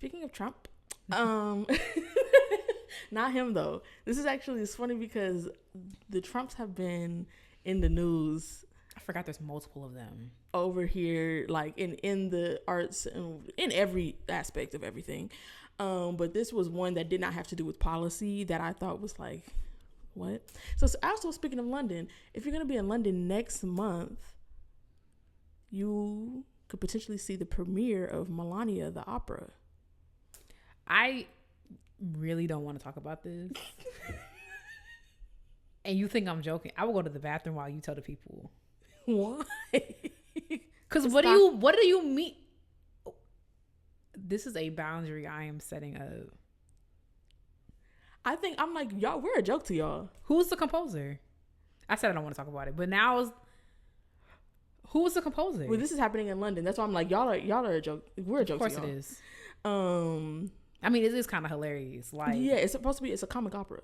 Speaking of Trump, not him though. This is actually, it's funny because the Trumps have been in the news. I forgot there's multiple of them over here, like in the arts and in every aspect of everything. But this was one that did not have to do with policy that I thought was like, what? So also, speaking of London, if you're going to be in London next month, you could potentially see the premiere of Melania, the opera. I really don't want to talk about this. And you think I'm joking? I will go to the bathroom while you tell the people. Why? Because what do you mean? This is a boundary I am setting up. I think I'm like, y'all, we're a joke to y'all. Who's the composer? I said I don't want to talk about it, but now who was the composer? Well, this is happening in London. That's why I'm like, y'all are a joke. We're a joke to y'all. Of course it is. I mean, it is kind of hilarious. Like, yeah, it's supposed to be. It's a comic opera.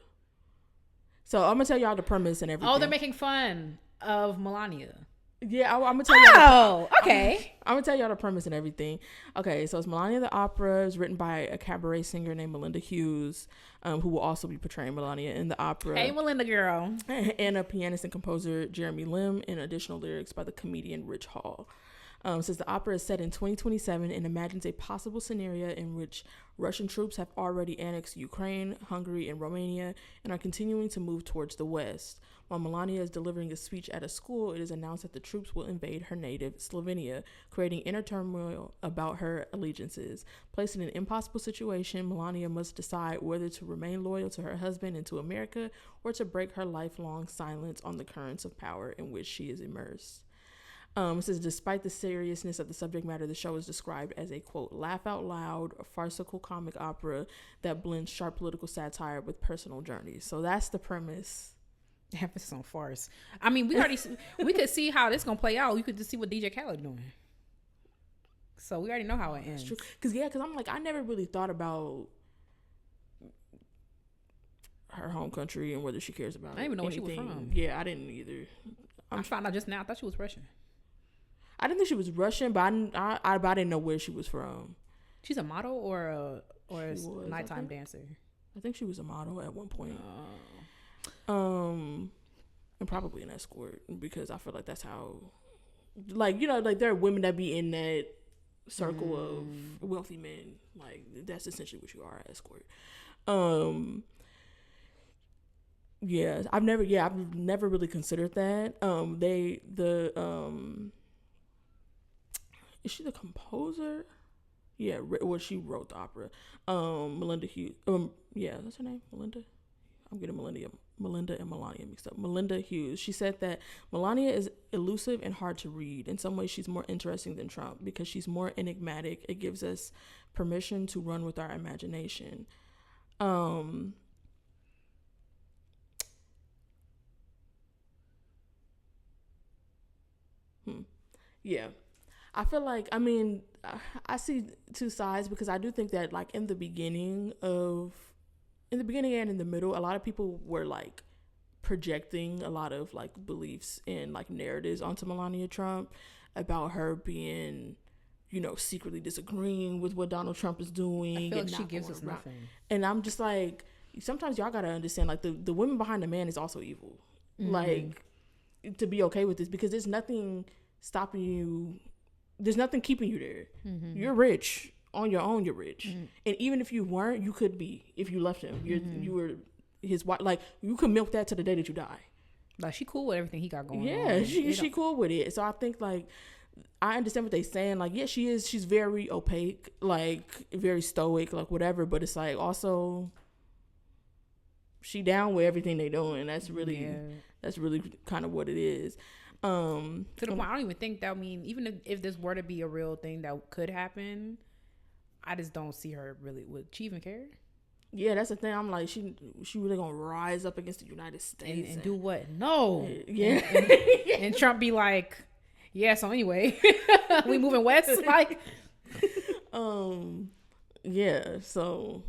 So I'm gonna tell y'all the premise and everything. Oh, they're making fun of Melania. Yeah, I'm gonna tell y'all. Oh, okay. I'm gonna tell y'all the premise and everything. Okay, so it's Melania the opera. It's written by a cabaret singer named Melinda Hughes, who will also be portraying Melania in the opera. Hey, Melinda girl. And a pianist and composer, Jeremy Lim, and additional lyrics by the comedian Rich Hall. Says the opera is set in 2027 and imagines a possible scenario in which Russian troops have already annexed Ukraine, Hungary, and Romania and are continuing to move towards the west. While Melania is delivering a speech at a school, it is announced that the troops will invade her native Slovenia, creating inner turmoil about her allegiances. Placed in an impossible situation, Melania must decide whether to remain loyal to her husband and to America or to break her lifelong silence on the currents of power in which she is immersed. It says, despite the seriousness of the subject matter, the show is described as a, quote, laugh out loud, a farcical comic opera that blends sharp political satire with personal journeys. So that's the premise. Emphasis on farce. I mean, we could see how this gonna play out. You could just see what DJ Khaled doing. So we already know how it ends. That's true. Because I'm like, I never really thought about her home country and whether she cares about it. I didn't even know where she was from. Yeah, I didn't either. I found out just now. I thought she was Russian. I didn't think she was Russian, but I didn't know where she was from. She's a model or a nighttime dancer? I think she was a model at one point. And probably an escort, because I feel like that's how, like, you know, like there are women that be in that circle of wealthy men. Like that's essentially what you are, an escort. Yeah, I've never really considered that. Is she the composer? Yeah, well, she wrote the opera. Melinda Hughes. Yeah, that's her name, Melinda. I'm getting Melinda and Melania mixed up. Melinda Hughes. She said that Melania is elusive and hard to read. In some ways, she's more interesting than Trump because she's more enigmatic. It gives us permission to run with our imagination. Yeah. I feel like, I mean, I see two sides because I do think that, like, in the beginning and in the middle, a lot of people were, like, projecting a lot of, like, beliefs and, like, narratives onto Melania Trump about her being, you know, secretly disagreeing with what Donald Trump is doing. I feel like she gives us nothing. And I'm just like, sometimes y'all gotta understand, like, the woman behind the man is also evil. Mm-hmm. Like, to be okay with this, because there's nothing stopping you. There's nothing keeping you there. Mm-hmm. You're rich. On your own, you're rich. Mm-hmm. And even if you weren't, you could be if you left him. You were his wife. Like, you could milk that to the day that you die. Like, she cool with everything he got going on. Yeah, she cool with it. So I think, like, I understand what they're saying. Like, yeah, she is. She's very opaque, like, very stoic, like, whatever. But it's like, also, she down with everything they doing. That's really kind of what it is. To the point, I don't even think that, I mean, even if this were to be a real thing that could happen, I just don't see her really. Would she even care? Yeah, that's the thing. I'm like, she really gonna rise up against the United States and do what? No. Yeah. And Trump be like, yeah. So anyway, we moving west. Like, yeah. So,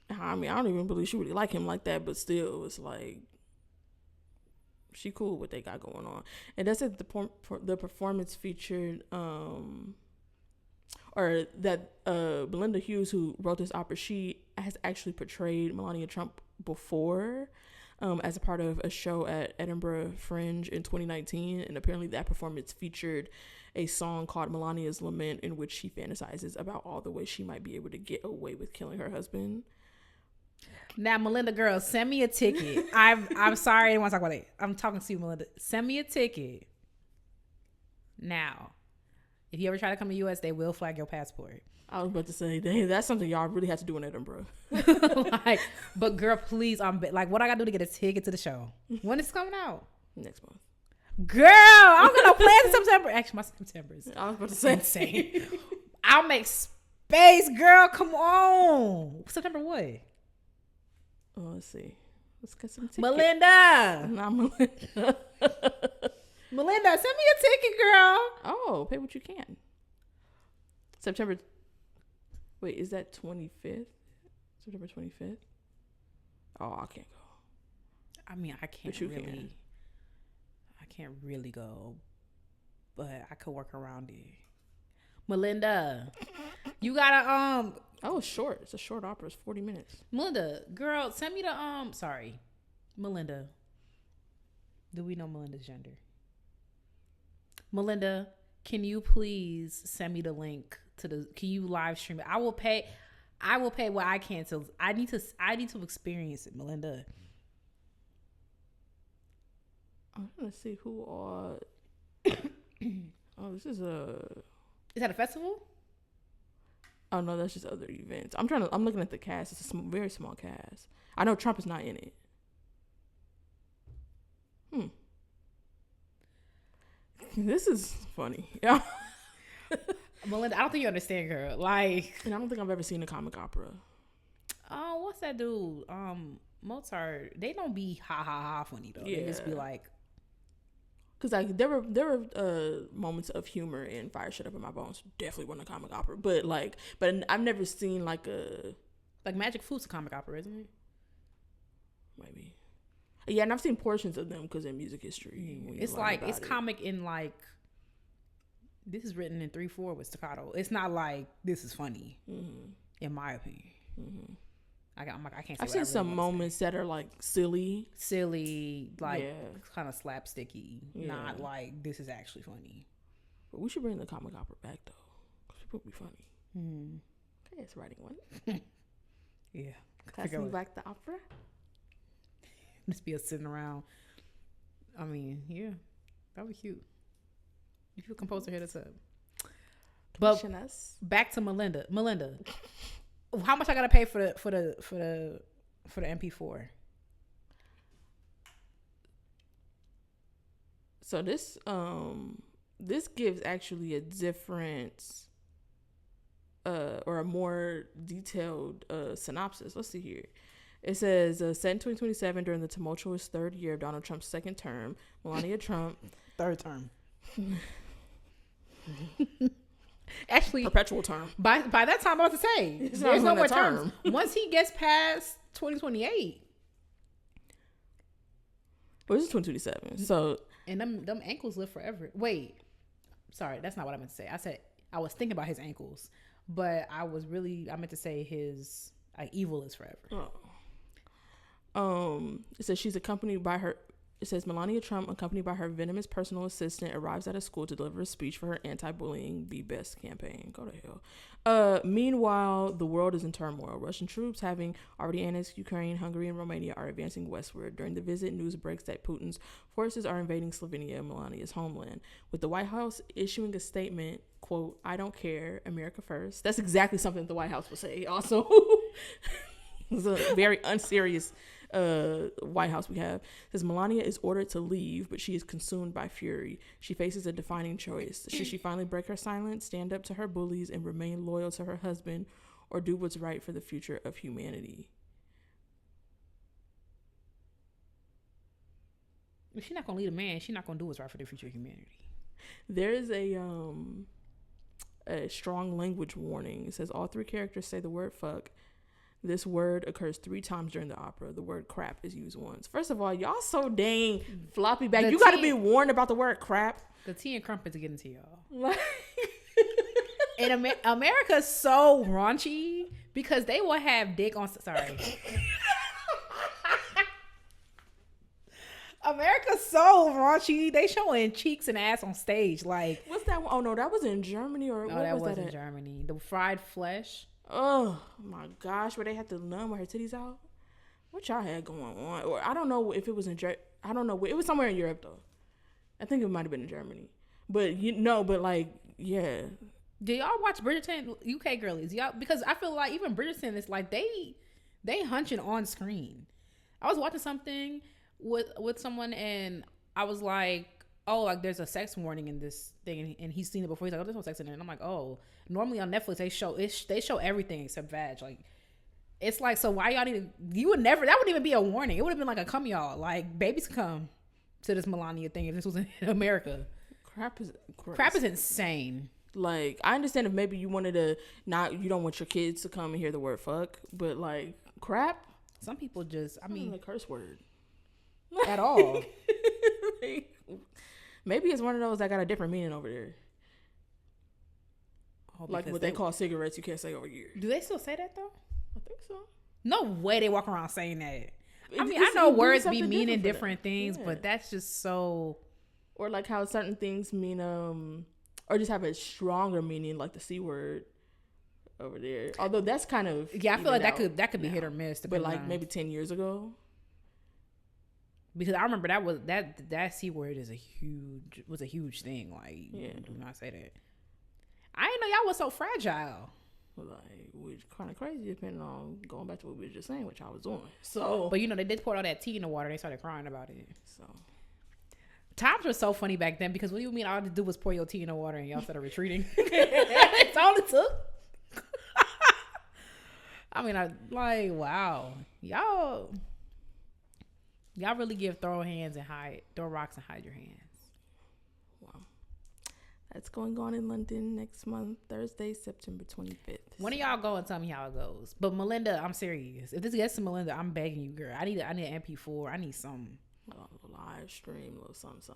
I mean, I don't even believe she really like him like that, but still, it's like, she cool with what they got going on. And that's it. The performance featured, or or that Belinda Hughes, who wrote this opera, she has actually portrayed Melania Trump before as a part of a show at Edinburgh Fringe in 2019. And apparently that performance featured a song called Melania's Lament, in which she fantasizes about all the ways she might be able to get away with killing her husband. Now, Melinda, girl, send me a ticket. I'm sorry, I didn't want to talk about it. I'm talking to you, Melinda. Send me a ticket. Now, if you ever try to come to U.S., they will flag your passport. I was about to say, dang, that's something y'all really have to do in Edinburgh. Like, but girl, please, like, what I gotta do to get a ticket to the show? When it's coming out? Next month. Girl, I'm gonna plan in September. Actually, my September is I was about to say insane. I'll make space, girl. Come on. September what? Oh, let's see. Let's get some tickets. Melinda. Not Melinda. Melinda, send me a ticket, girl. Oh, pay what you can. September. Wait, is that 25th? September 25th? Oh, I can't go. I mean, I can't really. I can't really go, but I could work around it. Melinda, you gotta Oh, it's short. It's a short opera. It's 40 minutes. Melinda, girl, send me the Sorry, Melinda. Do we know Melinda's gender? Melinda, can you please send me the link to the? Can you live stream it? I will pay what I can to. I need to experience it, Melinda. I'm gonna see who are. Oh, this is a. Is that a festival? Oh no, that's just other events. I'm looking at the cast. It's a very small cast. I know Trump is not in it. This is funny. Yeah. Melinda, I don't think you understand, girl. Like, and I don't think I've ever seen a comic opera. Oh, what's that dude? Mozart. They don't be ha ha ha funny though. Yeah. They just be like, because like there were moments of humor in Fire Shut Up in My Bones. Definitely wasn't a comic opera, but I've never seen like Magic Flute's a comic opera, isn't it? Maybe. Yeah, and I've seen portions of them because in music history, it's like it's comic in like this is written in 3/4 with staccato. It's not like this is funny, in my opinion. Mm-hmm. I can't. I've seen some moments that are like silly, like kind of slapsticky, not like this is actually funny. But we should bring the comic opera back though, because people be funny. Okay, it's writing one. Yeah, passing back the opera. Just be us sitting around. I mean, yeah, that'd be cute. If you're a composer, hit us up. But back to Melinda. Melinda, how much I gotta pay for the MP4? So this gives actually a different or a more detailed synopsis. Let's see here. It says, set in 2027 during the tumultuous third year of Donald Trump's second term, Melania Trump. Third term. Actually, perpetual term. By that time, I was about to say, there's no more terms. Once he gets past 2028. Well, this is 2027. So, and them ankles live forever. Wait, sorry, that's not what I meant to say. I said I was thinking about his ankles, but I meant to say his evil is forever. Oh. It says she's accompanied by her. It says Melania Trump, accompanied by her venomous personal assistant, arrives at a school to deliver a speech for her anti-bullying Be Best campaign. Go to hell. Meanwhile, the world is in turmoil. Russian troops, having already annexed Ukraine, Hungary, and Romania, are advancing westward. During the visit, news breaks that Putin's forces are invading Slovenia, Melania's homeland, with the White House issuing a statement, quote, "I don't care, America first." That's exactly something the White House would say. Also, it's a very unserious White House we have. It says Melania is ordered to leave, but she is consumed by fury. She faces a defining choice. Should she finally break her silence, stand up to her bullies, and remain loyal to her husband, or do what's right for the future of humanity? If she's not gonna lead a man, she's not gonna do what's right for the future of humanity. There is a strong language warning. It says all three characters say the word fuck. This word occurs 3 times during the opera. The word crap is used once. First of all, y'all so dang floppy back. You got to be warned about the word crap. The tea and crumpets are getting to y'all. Like, And America's so raunchy because they will have dick on. Sorry. America's so raunchy. They showing cheeks and ass on stage. Like, what's that one? Oh no, that was in Germany or no, what that was wasn't that? Germany. The fried flesh. Oh my gosh, where they had to numb her titties out. What y'all had going on? Or I don't know if it was in I don't know. It was somewhere in Europe though. I think it might have been in Germany. But but like, yeah. Do y'all watch Bridgerton? UK girlies, y'all, because I feel like even Bridgerton is like they hunching on screen. I was watching something with someone and I was like, oh, like there's a sex warning in this thing, and he's seen it before. He's like, oh, there's no sex in it, and I'm like, oh, normally on Netflix they show everything except vag. Like, it's like, so why y'all need to, you would never, that wouldn't even be a warning. It would have been like a come y'all, like babies come to this Melania thing if this was in America. Crap is insane. Like, I understand if maybe you wanted to you don't want your kids to come and hear the word fuck, but like crap. Some people just, I mean, a curse word at all. Maybe it's one of those that got a different meaning over there. Oh, like what they call cigarettes, you can't say over here. Do they still say that though? I think so. No way they walk around saying that. I mean, I know words be meaning different things, but that's just so. Or like how certain things mean, or just have a stronger meaning, like the C word over there. Although that's kind of, yeah, I feel like that could be hit or miss. But like maybe 10 years ago. Because I remember that C word was a huge thing. Like, yeah, do not say that. I didn't know y'all was so fragile. Like, which kind of crazy depending on going back to what we were just saying, which I was doing. So, but they did pour all that tea in the water. They started crying about it. So, times were so funny back then because what do you mean all I had to do was pour your tea in the water and y'all started retreating? That's all it took. I mean, wow, y'all really give throw rocks and hide your hands. Wow. That's going on in London next month, Thursday, September 25th. When are y'all go and tell me how it goes? But Melinda, I'm serious. If this gets to Melinda, I'm begging you, girl. I need an MP4. I need something. A live stream, a little something.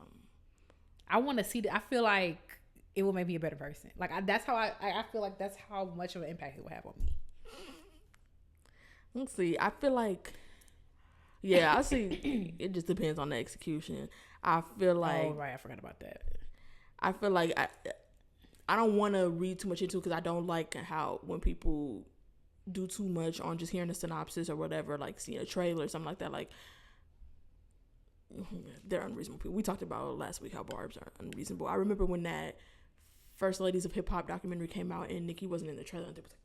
I want to see that. I feel like it will make me a better person. Like, that's how I feel like that's how much of an impact it will have on me. Let's see. I feel like, yeah, I see. It just depends on the execution. I feel like. Oh, right. I forgot about that. I feel like I don't want to read too much into it because I don't like how when people do too much on just hearing a synopsis or whatever, like seeing a trailer or something like that. Like, they're unreasonable people. We talked about last week how barbs are unreasonable. I remember when that First Ladies of Hip Hop documentary came out and Nicki wasn't in the trailer and they was like,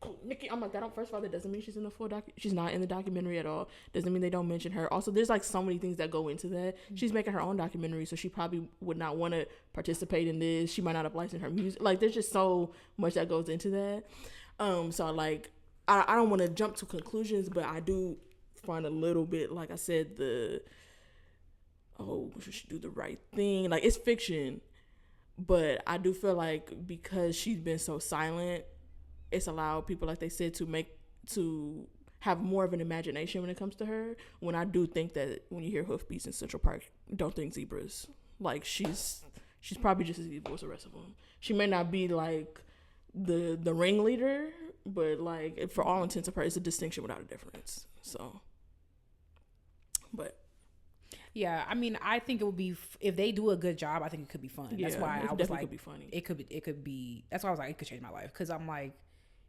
oh, Nicki, I'm like, that don't, first of all, that doesn't mean she's in the full she's not in the documentary at all. Doesn't mean they don't mention her. Also, there's like so many things that go into that. She's making her own documentary, so she probably would not want to participate in this. She might not have licensed her music. Like, there's just so much that goes into that. So like, I don't want to jump to conclusions, but I do find a little bit, like I said, should she do the right thing? Like, it's fiction, but I do feel like because she's been so silent, it's allowed people, like they said, to have more of an imagination when it comes to her. When I do think that when you hear hoofbeats in Central Park, don't think zebras. Like, she's probably just as evil as the rest of them. She may not be like the ringleader, but like for all intents and purposes, it's a distinction without a difference. So, but. Yeah, I mean, I think it would be if they do a good job. I think it could be fun. Yeah, that's why I was like, could be funny. It could be. That's why I was like, it could change my life because I'm like,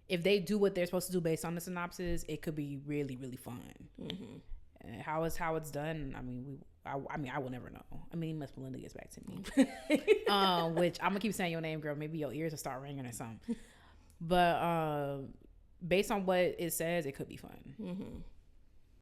if they do what they're supposed to do based on the synopsis, it could be really, really fun. Mm-hmm. And how it's done. I mean, I will never know. I mean, unless Melinda gets back to me, which I'm gonna keep saying your name, girl. Maybe your ears will start ringing or something. But based on what it says, it could be fun. Mm-hmm.